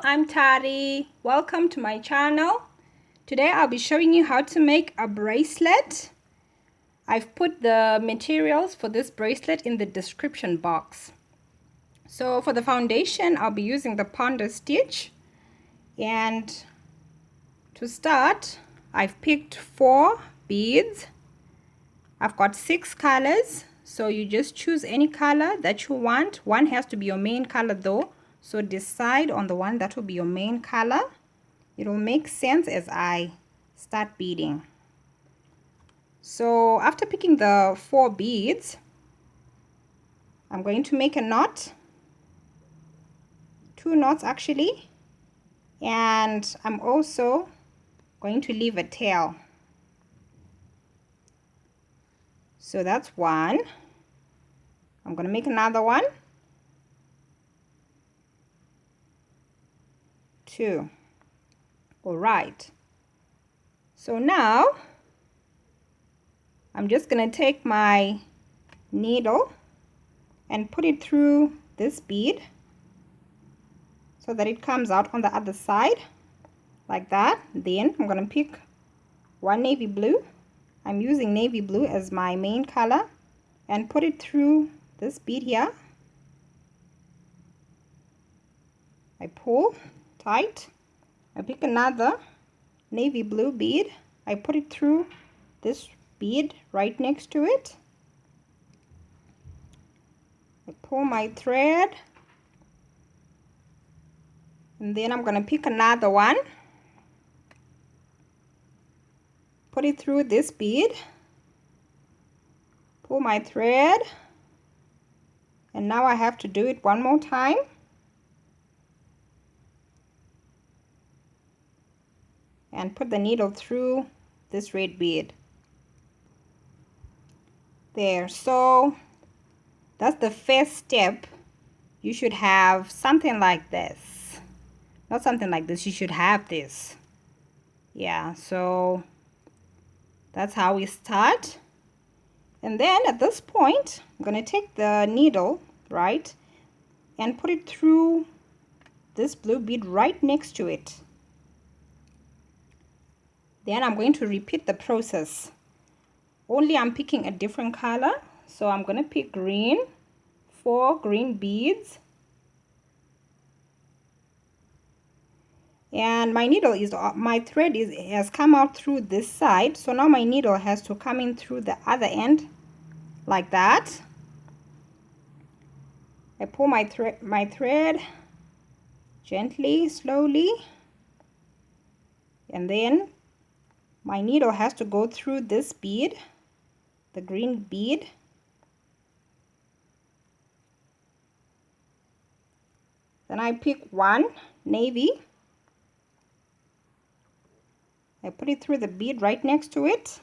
I'm Tari. Welcome to my channel. Today I'll be showing you how to make a bracelet. I've put the materials for this bracelet in the description box. So for the foundation, I'll be using the Pondo stitch. And to start, I've picked 4 beads. I've got 6 colors. So you just choose any color that you want. One has to be your main color though. So decide on the one that will be your main color. It will make sense as I start beading. So after picking the 4 beads, I'm going to make a knot, 2 knots actually, and I'm also going to leave a tail. So that's one. I'm going to make another one, 2. All right. So now I'm just going to take my needle and put it through this bead so that it comes out on the other side like that. Then I'm going to pick one navy blue. I'm using navy blue as my main color and put it through this bead here. I pull tight. I pick another navy blue bead. I put it through this bead right next to it. I pull my thread, and then I'm going to pick another one, put it through this bead, pull my thread, and now I have to do it one more time. And put the needle through this red bead. There. So that's the first step. You should have something like this. Not something like this. You should have this. Yeah. So that's how we start. And then at this point, I'm going to take the needle, right, and put it through this blue bead right next to it. Then I'm going to repeat the process. Only I'm picking a different color. So I'm going to pick green, 4 green beads. And my needle is, my thread has come out through this side. So now my needle has to come in through the other end like that. I pull my thread gently, slowly. And then my needle has to go through this bead, the green bead. Then I pick one navy. I put it through the bead right next to it.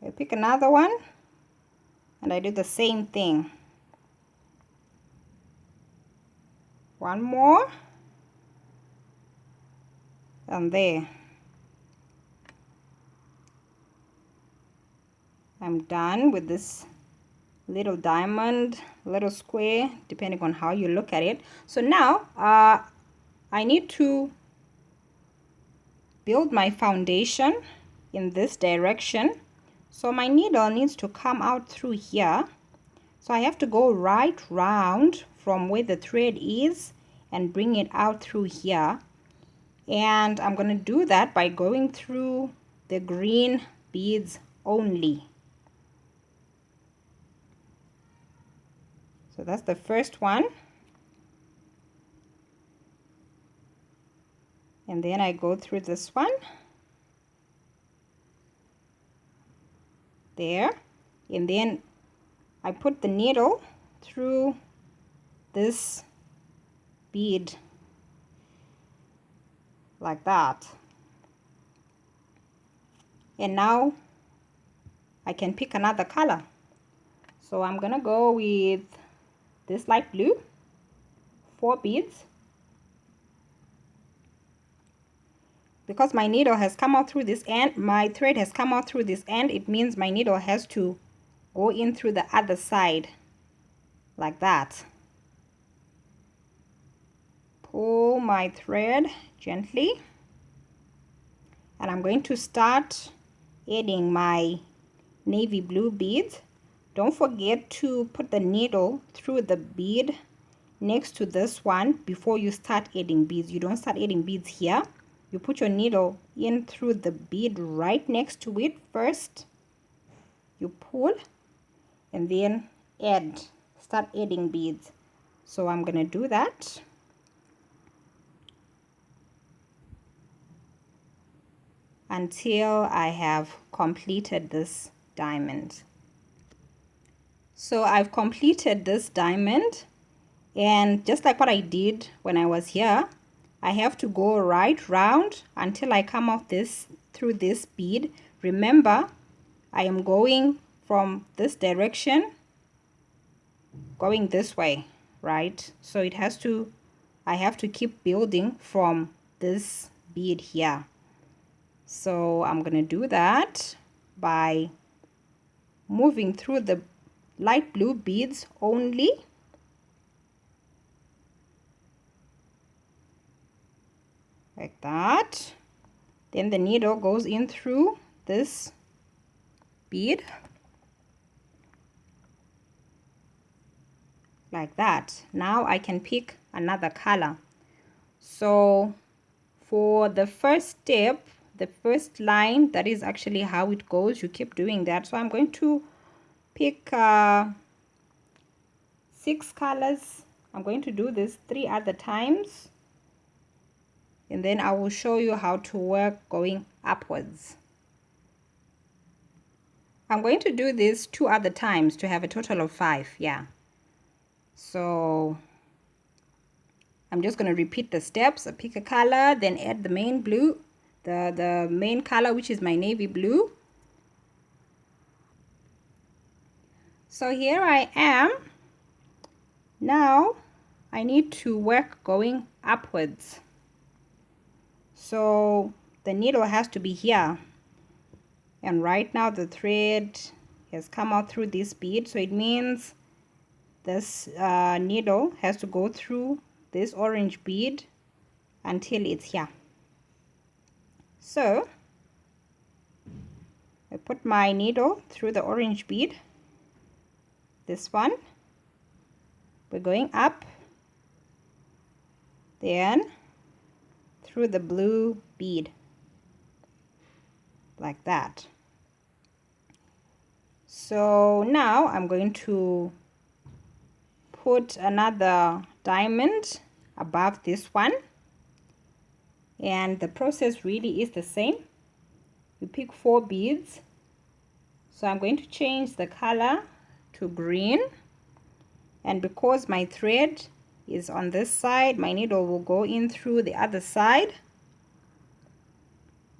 I pick another one, and I do the same thing. One more, and there. I'm done with this little diamond, little square, depending on how you look at it. So now I need to build my foundation in this direction. So my needle needs to come out through here. So I have to go right round from where the thread is and bring it out through here. And I'm going to do that by going through the green beads only. So that's the first one. And then I go through this one. There. And then I put the needle through this bead like that. And now I can pick another color. So I'm gonna go with this light blue, 4 beads. Because my needle has come out through this end, my thread has come out through this end, it means my needle has to go in through the other side like that. pull my thread gently, and I'm going to start adding my navy blue beads. Don't forget to put the needle through the bead next to this one before you start adding beads. You don't start adding beads here. You put your needle in through the bead right next to it first. You pull and then start adding beads. So I'm gonna do that. Until I have completed this diamond. So I've completed this diamond, and just like what I did when I was here, I have to go right round until I come out through this bead. Remember, I am going from this direction, going this way, right? So I have to keep building from this bead here. So I'm gonna do that by moving through the light blue beads only. Like that. Then the needle goes in through this bead. Like that. Now I can pick another color. So for the first step, the first line, that is actually how it goes. You keep doing that. So I'm going to pick 6 colors. I'm going to do this 3 other times, and then I will show you how to work going upwards. I'm going to do this 2 other times to have a total of 5. Yeah, so I'm just going to repeat the steps. I pick a color, then add the main blue, the main color, which is my navy blue. So here I am. Now I need to work going upwards. So the needle has to be here, and right now the thread has come out through this bead, so it means this needle has to go through this orange bead until it's here. So I put my needle through the orange bead, this one. We're going up, then through the blue bead, like that. So now I'm going to put another diamond above this one, and the process really is the same. You pick 4 beads. So I'm going to change the color to green, and because my thread is on this side, my needle will go in through the other side.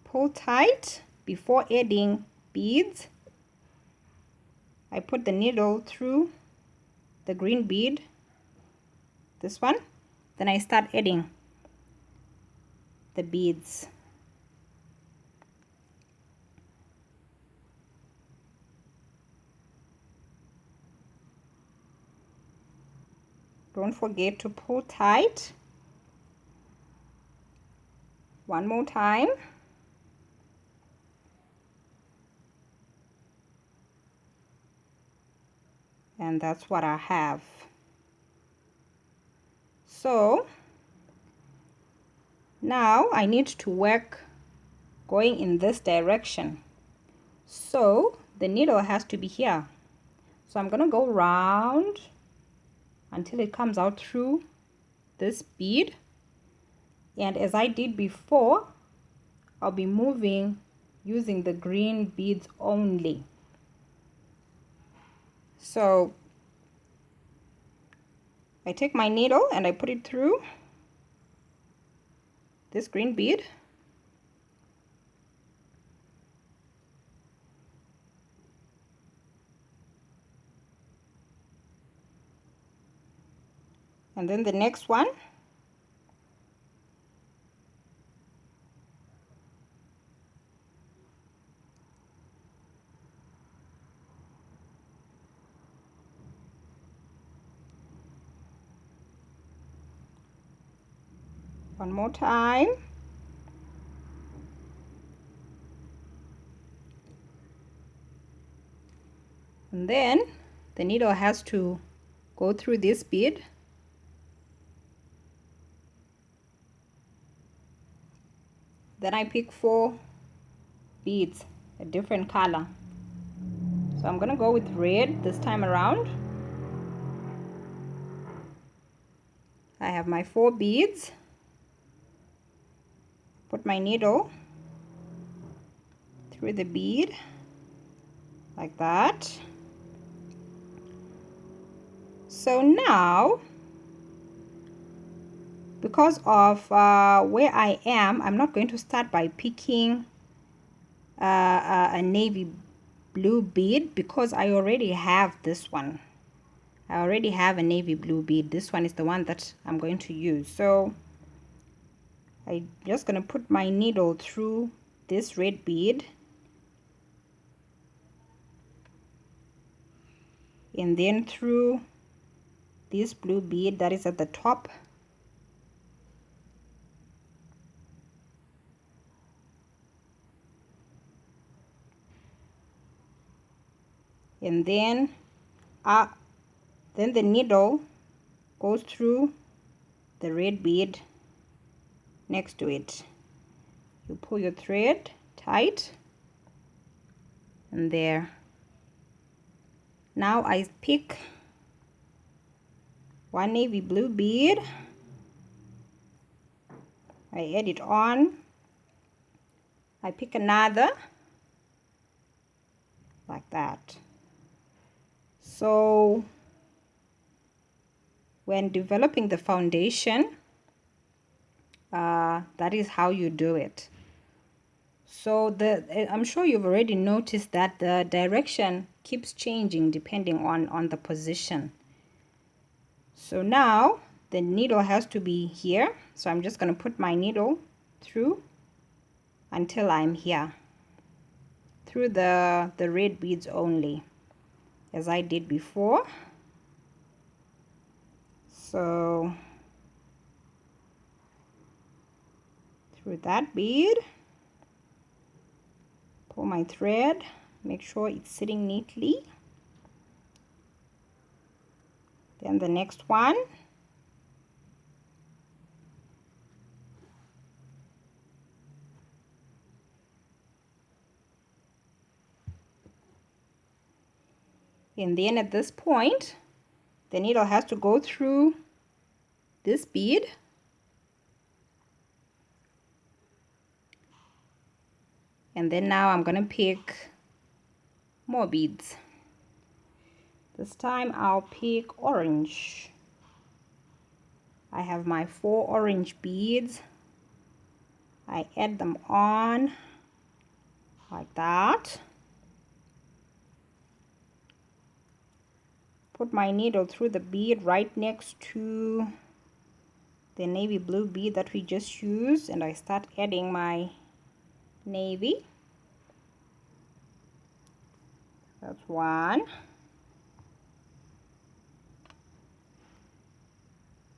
Pull tight before adding beads. I put the needle through the green bead, this one, then I start adding the beads. Don't forget to pull tight. One more time. And that's what I have. So now I need to work going in this direction. So the needle has to be here. So I'm gonna go round until it comes out through this bead. And as I did before, I'll be moving using the green beads only. So I take my needle and I put it through this green bead. And then the next one. One more time. And then the needle has to go through this bead. Then I pick 4 beads, a different color. So I'm gonna go with red this time around. I have my 4 beads. Put my needle through the bead like that. So now, because of where I am, I'm not going to start by picking a navy blue bead, because I already have this one. I already have a navy blue bead. This one is the one that I'm going to use. So I'm just going to put my needle through this red bead, and then through this blue bead that is at the top, and then the needle goes through the red bead next to it. You pull your thread tight, and there. Now I pick one navy blue bead, I add it on, I pick another like that. So when developing the foundation, that is how you do it. So I'm sure you've already noticed that the direction keeps changing depending on the position. So now the needle has to be here, so I'm just going to put my needle through until I'm here, through the red beads only, as I did before. So through that bead, pull my thread, make sure it's sitting neatly. Then the next one, and then at this point the needle has to go through this bead, and then now I'm gonna pick more beads. This time I'll pick orange. I have my 4 orange beads. I add them on like that. Put my needle through the bead right next to the navy blue bead that we just used, and I start adding my navy. That's 1.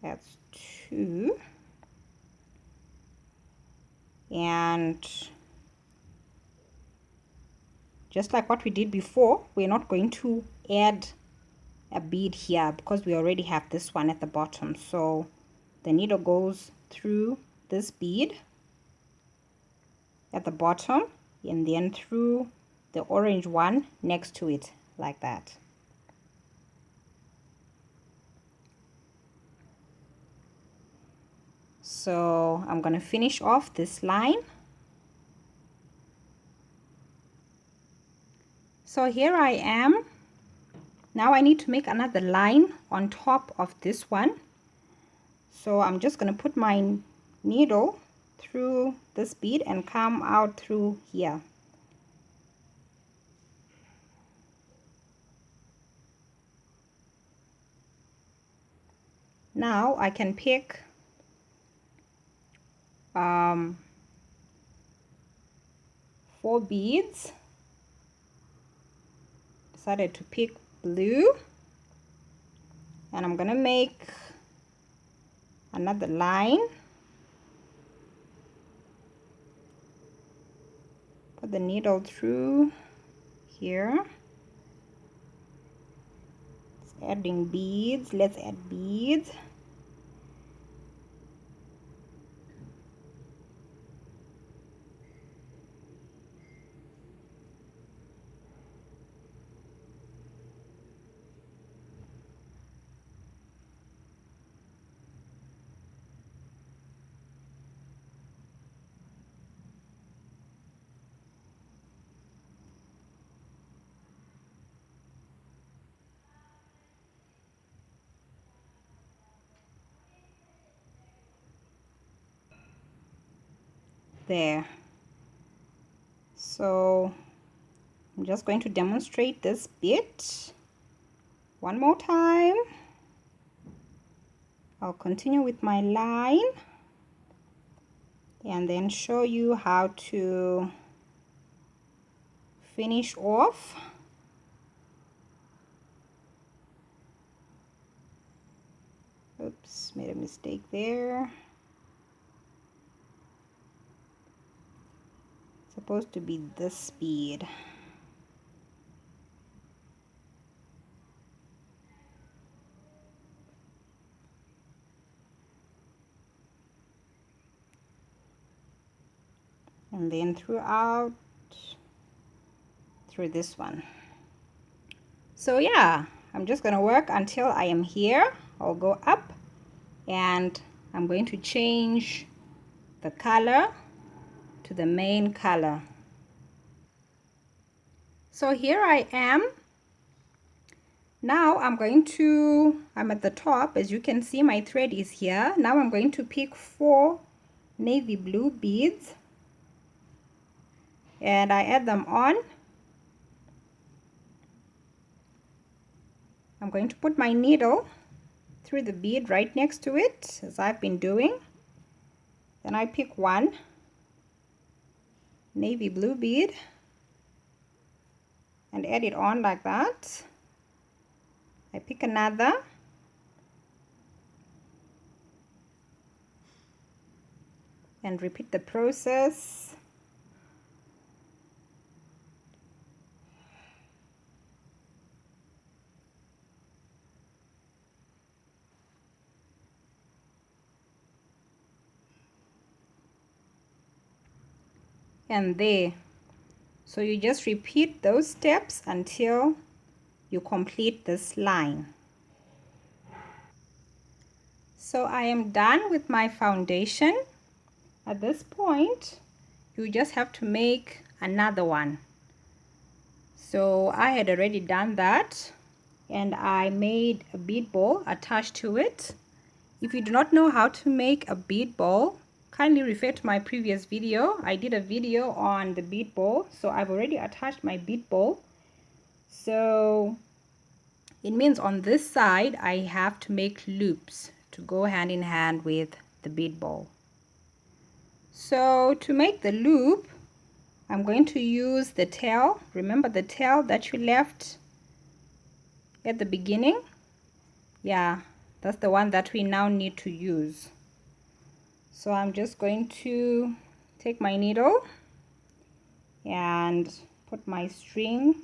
That's 2. And just like what we did before, we're not going to add a bead here because we already have this one at the bottom. So the needle goes through this bead at the bottom, and then through the orange one next to it, like that. So I'm going to finish off this line. So here I am. Now I need to make another line on top of this one. So I'm just going to put my needle through this bead and come out through here. Now I can pick 4 beads. Decided to pick blue, and I'm gonna make another line put the needle through here. It's adding beads. Let's add beads. There. So I'm just going to demonstrate this bit one more time. I'll continue with my line and then show you how to finish off. Oops, made a mistake there. It's supposed to be this bead. And then through this one. So yeah, I'm just gonna work until I am here. I'll go up and I'm going to change the color to the main color. So here I am. Now I'm at the top. As you can see, my thread is here. Now I'm going to pick 4 navy blue beads and I add them on. I'm going to put my needle through the bead right next to it, as I've been doing. Then I pick 1 navy blue bead and add it on like that. I pick another and repeat the process. And there. So you just repeat those steps until you complete this line. So I am done with my foundation. At this point, you just have to make another one. So I had already done that and I made a bead ball attached to it. If you do not know how to make a bead ball, kindly refer to my previous video. I did a video on the bead ball, so I've already attached my bead ball. So it means on this side I have to make loops to go hand in hand with the bead ball. So to make the loop, I'm going to use the tail. Remember the tail that you left at the beginning? Yeah, that's the one that we now need to use. So I'm just going to take my needle and put my string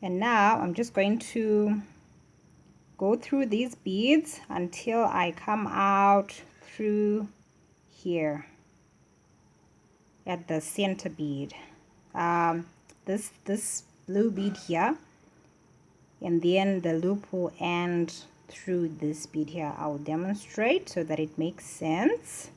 and now I'm just going to go through these beads until I come out through here at the center bead, this blue bead here, and then the loop will end through this bead here. I will demonstrate so that it makes sense.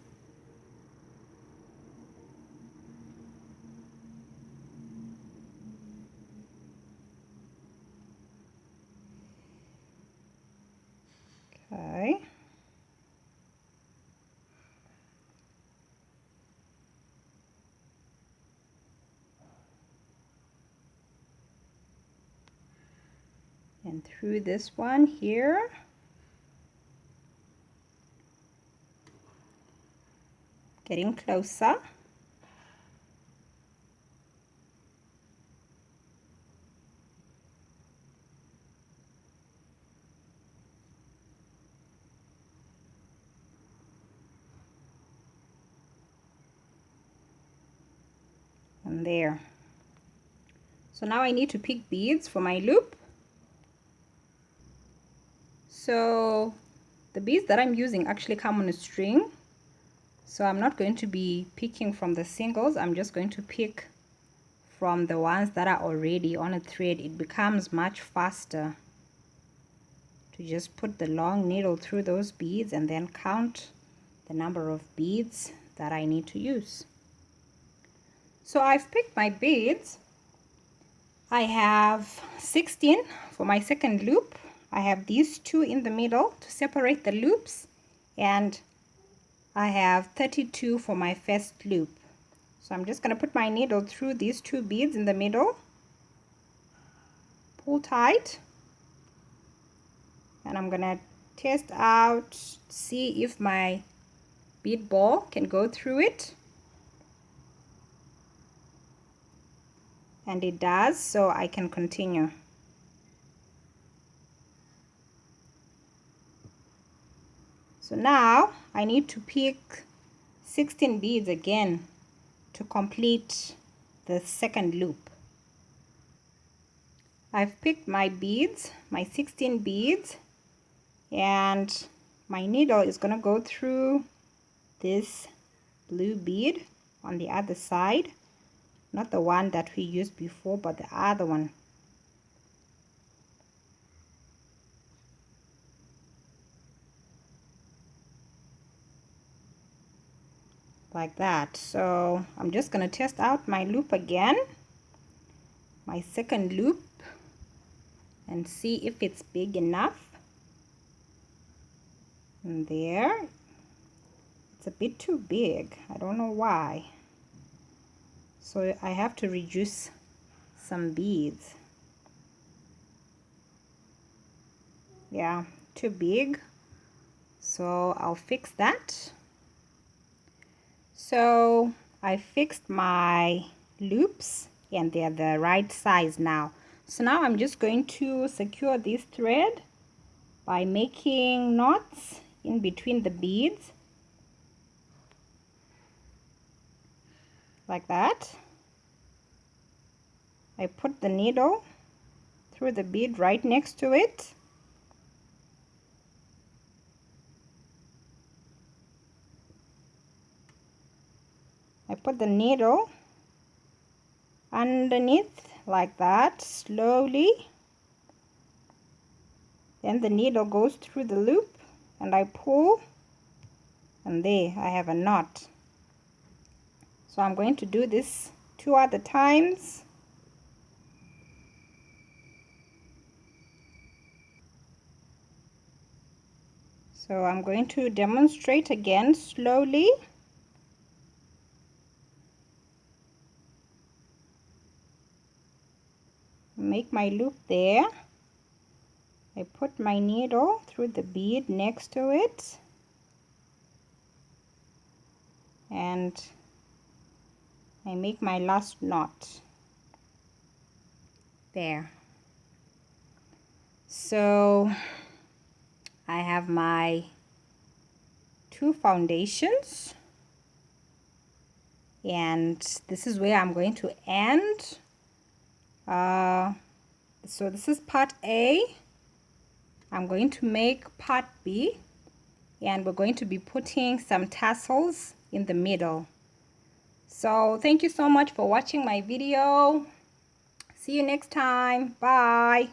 Okay. And through this one here. Getting closer. and there. So now I need to pick beads for my loop. So the beads that I'm using actually come on a string, so I'm not going to be picking from the singles. I'm just going to pick from the ones that are already on a thread. It becomes much faster to just put the long needle through those beads and then count the number of beads that I need to use. So I've picked my beads. I have 16 for my second loop. I have these two in the middle to separate the loops, and I have 32 for my first loop. So I'm just going to put my needle through these two beads in the middle, pull tight, and I'm going to test out, see if my bead ball can go through it. And it does, so I can continue. So now I need to pick 16 beads again to complete the second loop. I've picked my beads, my 16 beads, and my needle is going to go through this blue bead on the other side, not the one that we used before, but the other one. Like that. So I'm just going to test out my loop again, my second loop, and see if it's big enough. And there, it's a bit too big. I don't know why. So I have to reduce some beads. Yeah, too big. So I'll fix that. So I fixed my loops and they're the right size now. So now I'm just going to secure this thread by making knots in between the beads, like that. I put the needle through the bead right next to it. I put the needle underneath like that, slowly. Then the needle goes through the loop and I pull, and there I have a knot. So I'm going to do this 2 other times. So I'm going to demonstrate again slowly. Make my loop there. I put my needle through the bead next to it, and I make my last knot there. So I have my 2 foundations, and this is where I'm going to end. So this is part A. I'm going to make part B, and we're going to be putting some tassels in the middle. So thank you so much for watching my video. See you next time. Bye.